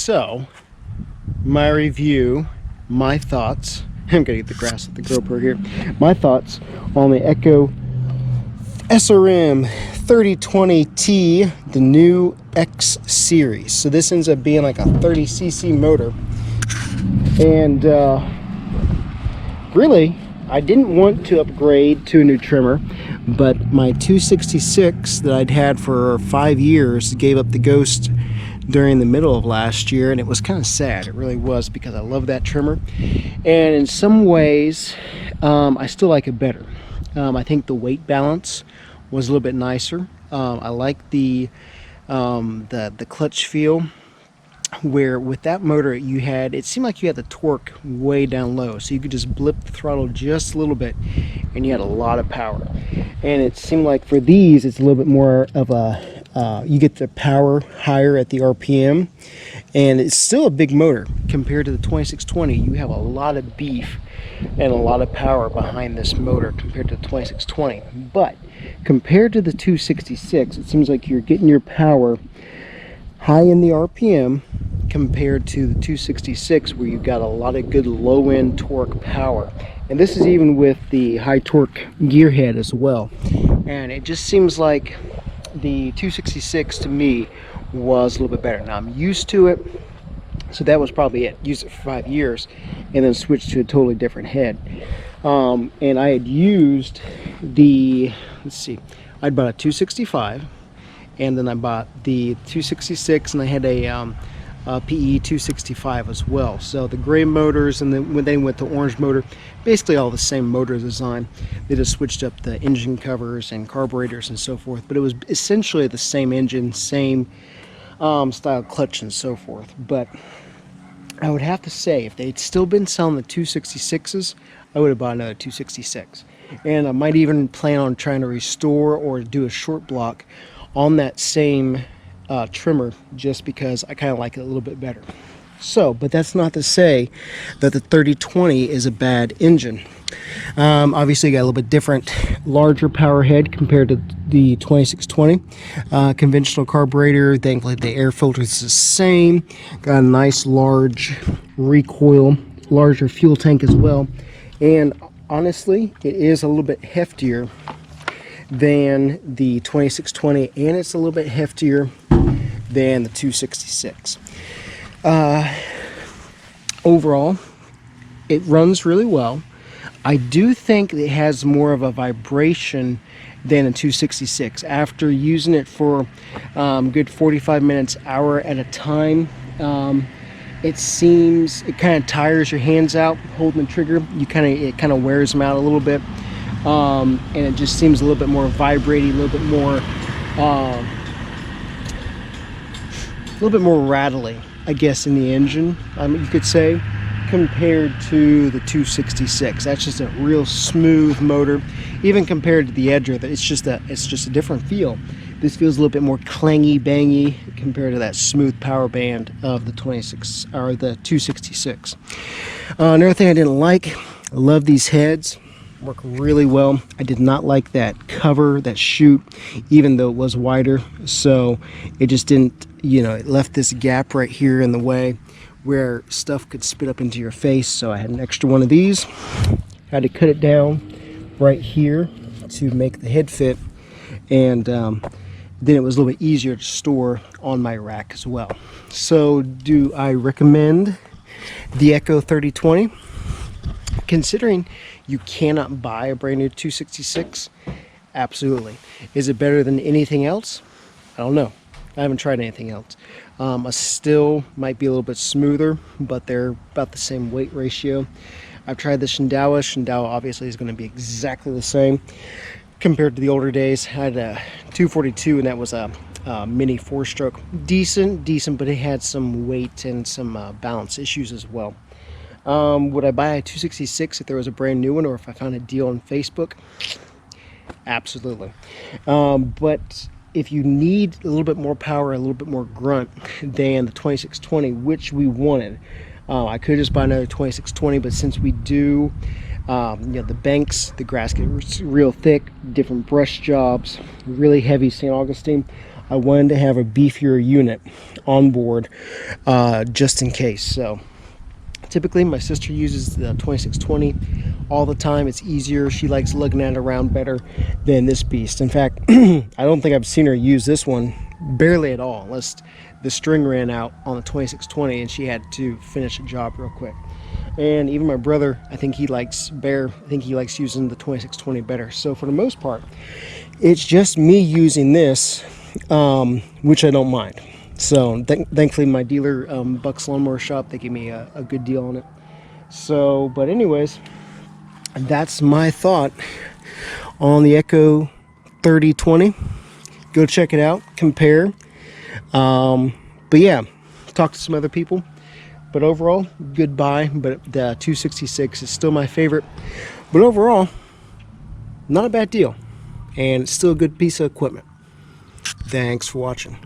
So, my review, my thoughts. I'm gonna get the grass with the GoPro here. My thoughts on the Echo SRM 3020T, the new X series. So this ends up being like a 30cc motor, and really, I didn't want to upgrade to a new trimmer, but my 266 that I'd had for 5 years gave up the ghost during the middle of last year, and it was kind of sad. It really was, because I love that trimmer, and in some ways I still like it better. I think the weight balance was a little bit nicer. I like the clutch feel, where with that motor it seemed like you had the torque way down low, so you could just blip the throttle just a little bit and you had a lot of power. And it seemed like for these it's a little bit more of a you get the power higher at the RPM, and it's still a big motor compared to the 2620. You have a lot of beef and a lot of power behind this motor compared to the 2620, but compared to the 266, it seems like you're getting your power high in the RPM compared to the 266, where you've got a lot of good low-end torque power. And this is even with the high torque gear head as well. And it just seems like the 266 to me was a little bit better. Now I'm used to it, so that was probably it. Used it for 5 years and then switched to a totally different head. And I had used the, let's see, I'd bought a 265, and then I bought the 266, and I had a PE 265 as well. So the gray motors, and then when they went to orange motor, basically all the same motor design. They just switched up the engine covers and carburetors and so forth, but it was essentially the same engine, same style clutch and so forth. But I would have to say, if they'd still been selling the 266s, I would have bought another 266. And I might even plan on trying to restore or do a short block on that same trimmer, just because I kind of like it a little bit better. So, but that's not to say that the 3020 is a bad engine. Obviously, you got a little bit different, larger power head compared to the 2620. Conventional carburetor. Thankfully, the air filter is the same. Got a nice large recoil, larger fuel tank as well. And honestly, it is a little bit heftier than the 2620, and it's a little bit heftier than the 266. Overall, it runs really well. I do think it has more of a vibration than a 266. After using it for good 45 minutes, hour at a time, it seems it kind of tires your hands out holding the trigger. It kind of wears them out a little bit. And it just seems a little bit more vibrating, a little bit more rattly, I guess, in the engine, you could say, compared to the 266. That's just a real smooth motor. Even compared to the Edger, it's just a different feel. This feels a little bit more clangy, bangy compared to that smooth power band of the 26 or the 266. Another thing I didn't like, I love these heads. Work really well. I did not like that cover, that chute, even though it was wider. So it just didn't, it left this gap right here in the way where stuff could spit up into your face. So I had an extra one of these. Had to cut it down right here to make the head fit, and then it was a little bit easier to store on my rack as well. So do I recommend the Echo 3020? Considering you cannot buy a brand new 266, absolutely. Is it better than anything else? I don't know. I haven't tried anything else. A still might be a little bit smoother, but they're about the same weight ratio. I've tried the Shindao. Shindao obviously is going to be exactly the same compared to the older days. I had a 242, and that was a mini 4-stroke. Decent, but it had some weight and some balance issues as well. Would I buy a 266 if there was a brand new one, or if I found a deal on Facebook? Absolutely. But if you need a little bit more power, a little bit more grunt than the 2620, which we wanted, I could just buy another 2620, but since we do, the banks, the grass gets real thick, different brush jobs, really heavy St. Augustine, I wanted to have a beefier unit on board just in case. So typically my sister uses the 2620 all the time. It's easier. She likes lugging it around better than this beast. In fact, I don't think I've seen her use this one barely at all, unless the string ran out on the 2620 and she had to finish a job real quick. And even my brother, I think he likes using the 2620 better. So for the most part, it's just me using this, which I don't mind. So thankfully my dealer, Buck's Lawnmower Shop, they gave me a good deal on it. So, but anyways, that's my thought on the Echo 3020. Go check it out, compare. But yeah, talk to some other people. But overall, goodbye. But the 266 is still my favorite. But overall, not a bad deal. And it's still a good piece of equipment. Thanks for watching.